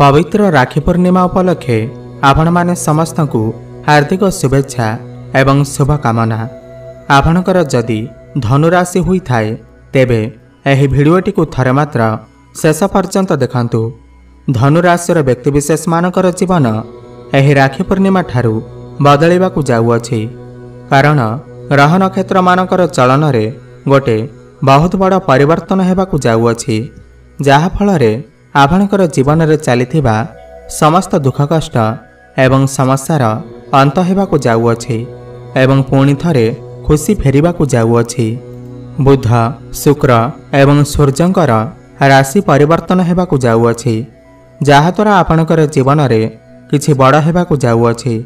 पवित्र राखी पूर्णिमा उपलक्षे आपण माने समस्त को हार्दिक शुभेच्छा एवं शुभकामना। आपणकर जदि धनुराशि हुई थाए तेबे एही भिडियोटी को थरे मात्र शेष पर्यंत देखंतु। धनुराशिर व्यक्तिविशेष मानकर जीवन एही राखी पूर्णिमा ठारू बदलिबाकू जाउअछि, कारण ग्रह नक्षत्र मानकर चलन रे गोटे बहुत बड़ परिवर्तन हेबाकू जाउअछि, जहा फलरे आपणकर जीवन रे चलिथिबा समस्त दुख कष्ट एवं समस्यार अंत हेबाकू जाउअछि एवं पुणी थरे खुशी फेरिबाकू जाउअछि। बुध, शुक्र एवं सूर्यंकर राशि परिवर्तन हेबाकू जाउअछि, जहा द्वारा आपणकर जीवन रे किछि बड़ हेबाकू जाउअछि।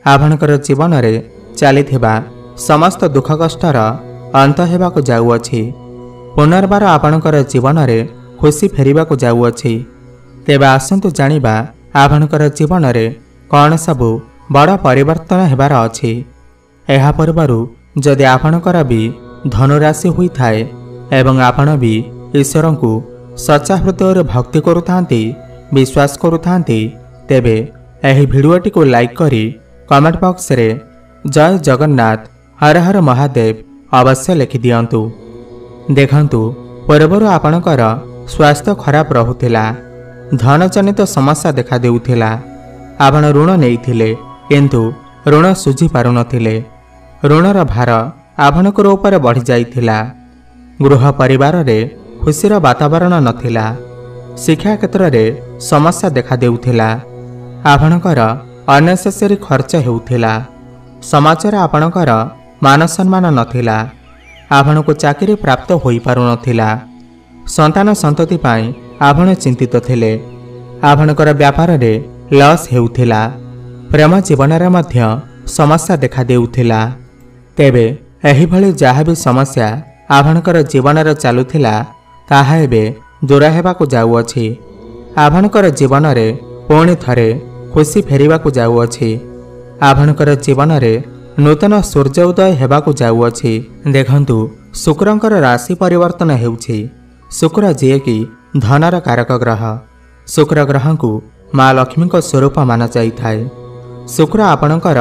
आपणकर जीवन रे चलिथिबा समस्त दुख कष्टर अंत हेबाकू जाउअछि। पुनर्बार आपणकर जीवन रे खुशी फेरिबाकू जाउअछि। तेबे आसंतु जानिबा आपणकर जीवन रे कौन सबु बड़ परिवर्तन हेबार अछि। एहा पूर्वरु जदि आपणकर भी धनुराशि हुई थाए एवं आपण भी ईश्वर को सच्चा हृदय भक्ति करुथांती, विश्वास करुथांती, तेबे एही भिडियोटी को लाइक करी कमेंट बॉक्स रे जय जगन्नाथ हर हर महादेव अवश्य लिखि दियंतु। देखंतु पूर्वरु आपणकर स्वास्थ्य खराब रहुथिला, धन जनित समस्या देखा देउथिला, आपण ऋण नेइथिले किंतु ऋण सुझी पारु नथिले, ऋणर भार आपणकर ऊपर बढ़ी जाइथिला, गृह परिवार रे खुशीर वातावरण नथिला, शिक्षा क्षेत्र रे समस्या देखा देउथिला, आपणकर अनेसेसरी खर्च हेउथिला, समाज रे आपणकर मान सम्मान नथिला, आपणको चाकरी प्राप्त होई पारु नथिला, संतान संतति पाई आपण चिंतित थिले, आपणकर व्यापार रे लॉस हेउथिला, प्रेम जीवन रे मध्य समस्या देखा देउथिला। तेबे एही भली जहा भी समस्या आपणकर जीवन रे चालुथिला ताहा एबे दूर हेबाकू जाउअछि। आपणकर जीवन रे पुणी थरे खुशी फेरिबाकू जाउअछि। आपणकर जीवन रे नूतन सूर्य उदय हेबाकू जाउअछि। देखंतु शुक्रंकर राशि परिवर्तन हेउछि। शुक्र जे कि धनर कारक ग्रह, शुक्र ग्रह को माँ लक्ष्मी को स्वरूप माना जाइथाए। शुक्र आपणकर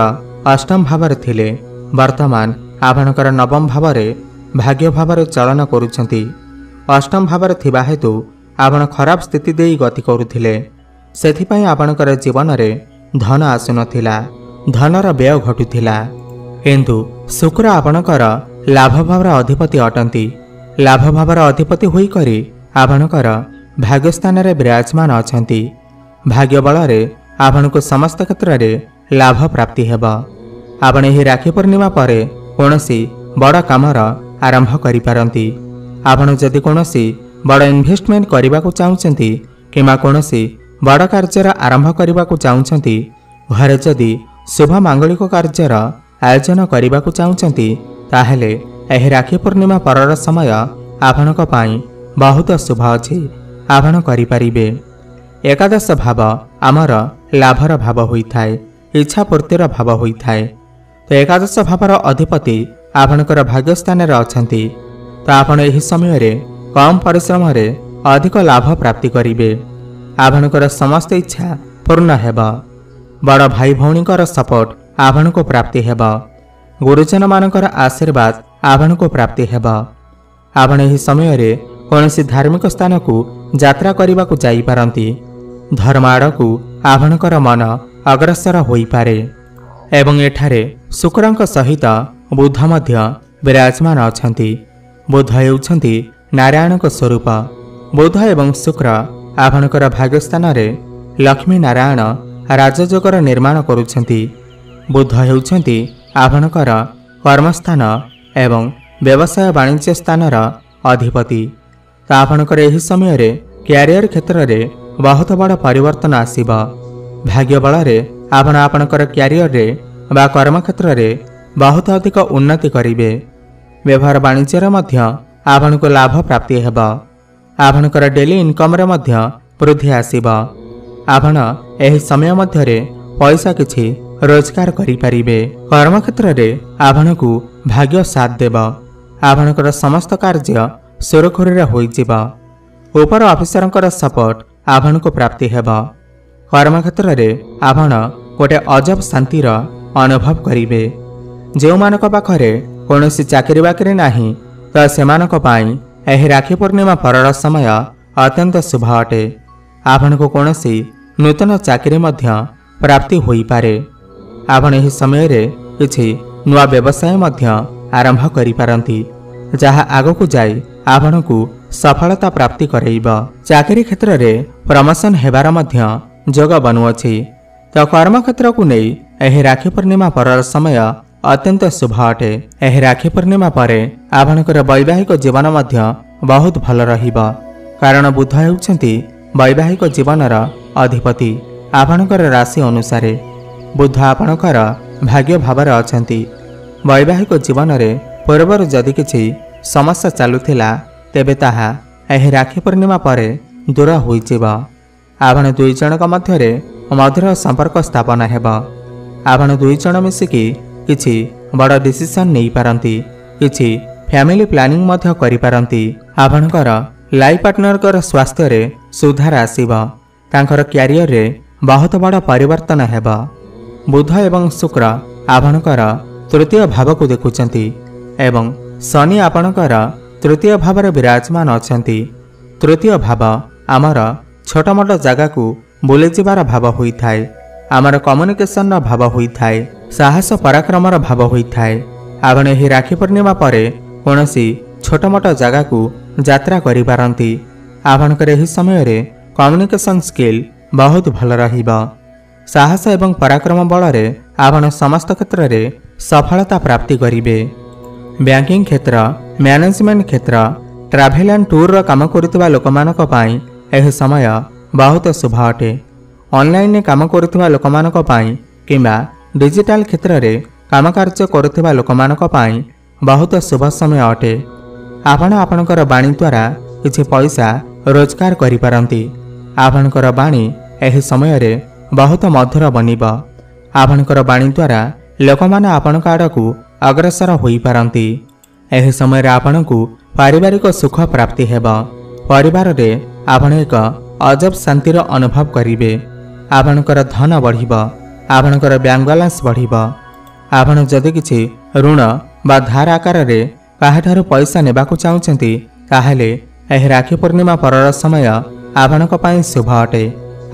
अष्टम भाव रे थिले, वर्तमान आपणकर नवम भाव रे भाग्य भाव रे चलन करुछंती। अष्टम भाव रे थिबा हेतु आपण खराब स्थिति देई गति करुथिले, सेथिपई आपणकर जीवन रे धन आसुनथिला, धनर व्यय घटुथिला, किंतु शुक्र आपणकर लाभ भावर अधिपति अटंती। लाभ भावर अधिपति होई करी आपणकर भाग्य स्थान रे विराजमान अछंती। भाग्य बल रे आपणको समस्त क्षेत्र रे लाभ प्राप्ति हेबा। आपण एही राखी पूर्णिमा परे कोनोसी बड़ कामर आरंभ करि पारंती। आपण जदि कोनोसी बड़ इन्वेस्टमेंट करिबाकू चाहुचंती किमा कोनोसी बड़ कार्यर आरंभ करिबाकू चाहुचंती, घरे जदि शुभ मांगलिक कार्यर आयोजन करिबाकू चाहुचंती, ताहेले एही राखी पूर्णिमा परर समय आपणक पाई बहुत शुभ अछि, आपण करि परिबे। एकादश भाव आमर लाभर भाव होइथाए, इच्छा पूर्तिर भाव होइथाए। तो एकादश भावर अधिपति आपणकर भाग्य स्थान रे अछंती, तो आपण एही समय रे कम परिश्रम रे अधिक लाभ प्राप्ति करिबे। आपणकर समस्त इच्छा पूर्ण हेबा। बड़ भाई भौणीकर सपोर्ट आपणको प्राप्ति हेबा। गुरुजन मानकर आशीर्वाद आपणको प्राप्ति हेबा। आपण एही समय रे कोनोसी धार्मिक स्थान को यात्रा करिबाकू जाई पारंती। धर्म आड़कू आपणकर मन अग्रसर होई पारे एवं एठारे शुक्रंक सहित बुध मध्य विराजमान अछंती। बुध हेउछंती नारायणक स्वरूप। बुध एवं शुक्र आपणकर भाग्यस्थान रे लक्ष्मी नारायण राजयोगर निर्माण करुछंती। बुध हेउछंती आपणकर कर्मस्थान एवं व्यवसाय वाणिज्य स्थानर अधिपति। तो आपणकर एही समय रे क्यारियर क्षेत्र रे बहुत बड़ परिवर्तन आसीबा। भाग्य बल रे आपण आपणकर क्यारियर रे बा कर्म क्षेत्र रे बहुत अधिक उन्नति करिवे। व्यवहार वाणिज्य रे मध्य आपणको लाभ प्राप्ति हेबा। आपणकर डेली इनकम रे मध्य वृद्धि आसीबा। आपण एही समय मध्य रे पैसा किछि रोजगार करि परिबे। कर्म क्षेत्र रे आपणको भाग्य साथ देबा। आपणकर समस्त कार्य सुरखुरी रे होई जिबा। ऊपर ऑफिसरंकर सपोर्ट आपणको प्राप्ति हेबा। कर्मक्षेत्र में आपण गोटे अजब शांतिर अनुभव करेंगे। जो मानक पाखरे कौनसी चाकरी बाकरी नहीं तो सेमानक पाई एही राखी पूर्णिमा परर समय अत्यंत शुभ अटे। आपण को कौनसी नूतन चाकरी मध्य प्राप्ति होई पारे। आपण एही समय रे किछि नुआ व्यवसाय मध्य आरंभ करि पारंती जहा आगकू जाई आपण को सफलता प्राप्ति करैब। चाकरी क्षेत्र रे प्रमोशन हेबार मध्य जोग बनुअछि। तो कर्म क्षेत्र को नहीं एही राखी पूर्णिमा परर समय अत्यंत शुभ अटे। एही राखी पूर्णिमा परे आपणकर वैवाहिक जीवन मध्य बहुत भल रहिबा, कारण बुध हेउछंती वैवाहिक जीवनर अधिपति। आपणकर राशि अनुसार बुध आपणकर भाग्य भावर अछंती। वैवाहिक जीवन रे पूर्वर जदि किछि समस्या चालुथिला तेबे ताहा एही राखी पूर्णिमा परे दूर होइजिबा। आपण दुई जनक मध्यरे मधुर संपर्क स्थापन हेबा। आपण दुई जन मिसिकी किछि बड़ डिसिजन नहीं पारंती, किछि फैमिली प्लानिंग मध्य करि पारंती। आपणकर लाइफ पार्टनर कर स्वास्थ्य रे सुधार आसीबा। तांकर कैरियर रे बहुत बड़ परिवर्तन हेबा। बुध एवं शुक्र आपणकर तृतीय भाव को देखुचंती एवं शनि आपणकर तृतीय भाव रे विराजमान अछंती। तृतीय भाव आमर छोट मोट जगह को बुली जिबार भाव होइथाय। आमर कम्युनिकेशन भाव होइथाय। साहस पराक्रम भाव होइथाय। आपण एही राखी पूर्णिमा परे कौनसी छोट मोट जगह को यात्रा करि पारंती। आपणकर एही समय रे कम्युनिकेशन स्किल बहुत भल रहिबा। साहस एवं पराक्रम बल रे आपण समस्त क्षेत्र रे सफलता प्राप्ति करिवे। बैंकिंग क्षेत्र, मैनेजमेंट क्षेत्र, ट्रैवल एंड टूर काम करुवा लोक मानक पई एही समय बहुत शुभ अटे। ऑनलाइन काम करुवा लोक मानक पई किंबा डिजिटल क्षेत्र रे काम कार्य करुवा लोक मानक पई बहुत शुभ समय अटे। आपण आपणकर बाणी द्वारा किछि पैसा रोजगार करि पारंती। आपणकर बाणी एही समय रे बहुत मधुर बनिबा। आपणकर बाणी द्वारा लोकमाने आपणक आड़कू अग्रसर होई पारंती। एही समय रे आपणकू पारिवारिक सुख प्राप्ति हेबा। परिवार रे आपण एक अजब शांतिर अनुभव करिवे। आपणकर धन बढ़िबा। आपणकर बैंक बैलेंस बढ़िबा। आपण जदि किछि ऋण बा धार आकार रे काहाठारु पैसा नेबाकू चाहुचंती ताहेले एही राखी पूर्णिमा परर समय आपणक पई शुभ अटे।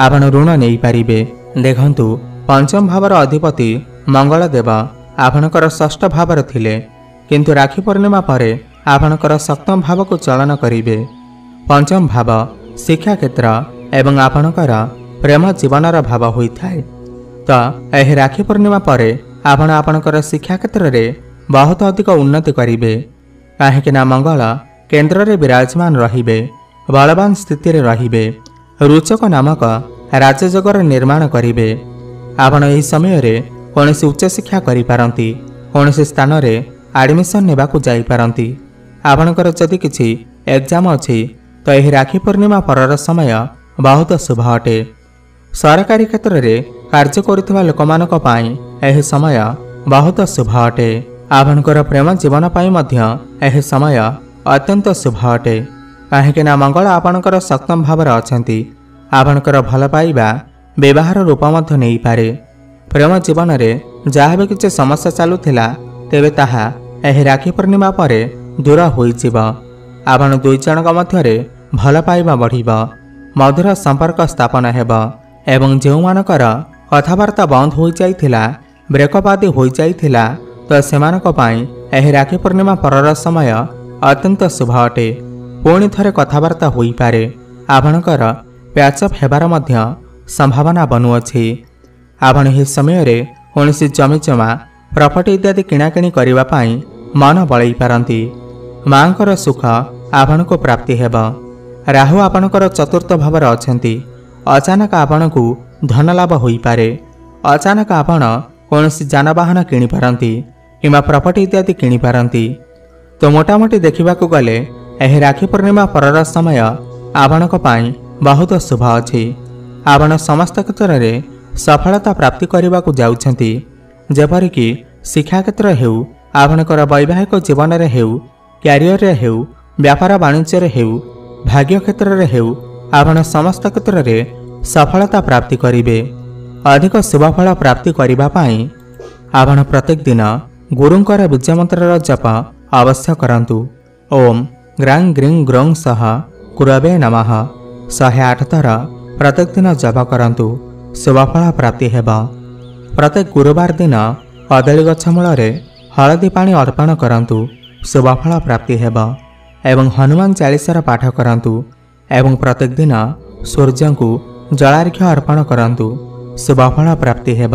आपण ऋण नहीं पारिबे। देखंतु पंचम भावर अधिपति मंगल देव आपणकर षष्ठ भावर थिले, किंतु राखी पूर्णिमा परे आपणकर सप्तम भाव को चलन करिवे। पंचम भाव शिक्षा क्षेत्र एवं आपणकर प्रेम जीवनर भाव होइथाय। तो एही राखी पूर्णिमा परे आपण आपणकर शिक्षा क्षेत्र रे बहुत अधिक उन्नति करिवे। काहेकि ना मंगल केंद्र रे विराजमान रहिबे, बलवान स्थिति रे रहिबे, रुचक नामक राजयोगर निर्माण करिवे। आपण एही समय रे कौनसी उच्च शिक्षा करि पारंती, कौनसी स्थान रे एडमिशन नेबाकू जाई पारंती। आपणकर जदि किछि एग्जाम अछि तो एही राखी पूर्णिमा परर समय बहुत शुभ अटे। सरकारी क्षेत्र रे कार्य करुवा लोकमानक पई एही समय बहुत शुभ अटे। आपणकर प्रेम जीवन पई मध्य एही समय अत्यंत शुभ अटे। काहेकि ना मंगल आपणकर सप्तम भावर अछंती। आपणकर भल पाइबा व्यवहार रूप मध्य नहीं पारे। प्रेम जीवन रे जहाँ भी किछि समस्या चालुथिला तेबे ताहा एही राखी पूर्णिमा परे दूर होइजिबा। आपण दुई जनक मध्यरे भल पाइबा बढ़िबा, मधुर संपर्क स्थापन हेबा एवं जेउमानकर कथावार्ता बंद हो जाइथिला, ब्रेकअप आदि हो जाइथिला तो सेमानक पई एही राखी पूर्णिमा परर समय अत्यंत शुभ अटे। पुणी थरे कथावार्ता होई पारे। आपणकर प्याचअप हेबार मध्य संभावना बनुअछि। आपण एही समय रे कौनसी जमी जमा प्रॉपर्टी इत्यादि किणाकिणी करिबा पई मन बळई पारंती। मांकर सुख आपण को प्राप्ति हेबा। राहु आपणकर चतुर्थ भावर अछंती। अचानक आपणकू धन लाभ होई पारे। अचानक आपण कौनसी जानवाहन किणी पारंती किंबा प्रॉपर्टी इत्यादि किणी पारंती। तो मोटामोटी देखिबाकू गले एही राखी पूर्णिमा परर समय आपणक पई बहुत शुभ अछि। आपण समस्त क्षेत्र रे सफलता प्राप्ति करबाकू जाउछंती। जेपरिकी शिक्षा क्षेत्र हेउ, आपणकर वैवाहिक जीवन रे हेउ, कैरियर रे हेउ, व्यापार वाणिज्य रे हेउ, भाग्य क्षेत्र रे हेउ, आपण समस्त क्षेत्र रे ସଫଳତା ପ୍ରାପ୍ତି କରିବେ। ଅଧିକ ଶୁଭଫଳ ପ୍ରାପ୍ତି କରିବା ପାଇଁ ଆପଣ ପ୍ରତ୍ୟେକ ଦିନ ଗୁରୁଙ୍କର ବୀଜମନ୍ତ୍ରର ଜପ ଅବଶ୍ୟ କରନ୍ତୁ। ଓମ୍ ଗ୍ରାଂ ଗ୍ରିଂ ଗ୍ରୌଂ ସହ କୁରବେ ନମଃ 108 ଥର ପ୍ରତ୍ୟେକ ଦିନ ଜପ କରନ୍ତୁ। ଶୁଭଫଳ ପ୍ରାପ୍ତି ହେବ। ପ୍ରତ୍ୟେକ ଗୁରୁବାର ଦିନ କଦଳୀ ଗଛ ମୂଳରେ ହଳଦୀ ପାଣି ଅର୍ପଣ କରନ୍ତୁ। ଶୁଭଫଳ ପ୍ରାପ୍ତି ହେବ। ଏବଂ ହନୁମାନ ଚାଳିଶାର ପାଠ କରନ୍ତୁ ଏବଂ ପ୍ରତ୍ୟେକ ଦିନ ସୂର୍ଯ୍ୟଙ୍କୁ ଜଳାର୍ଘ୍ୟ ଅର୍ପଣ କରନ୍ତୁ। ଶୁଭଫଳ ପ୍ରାପ୍ତି ହେବ।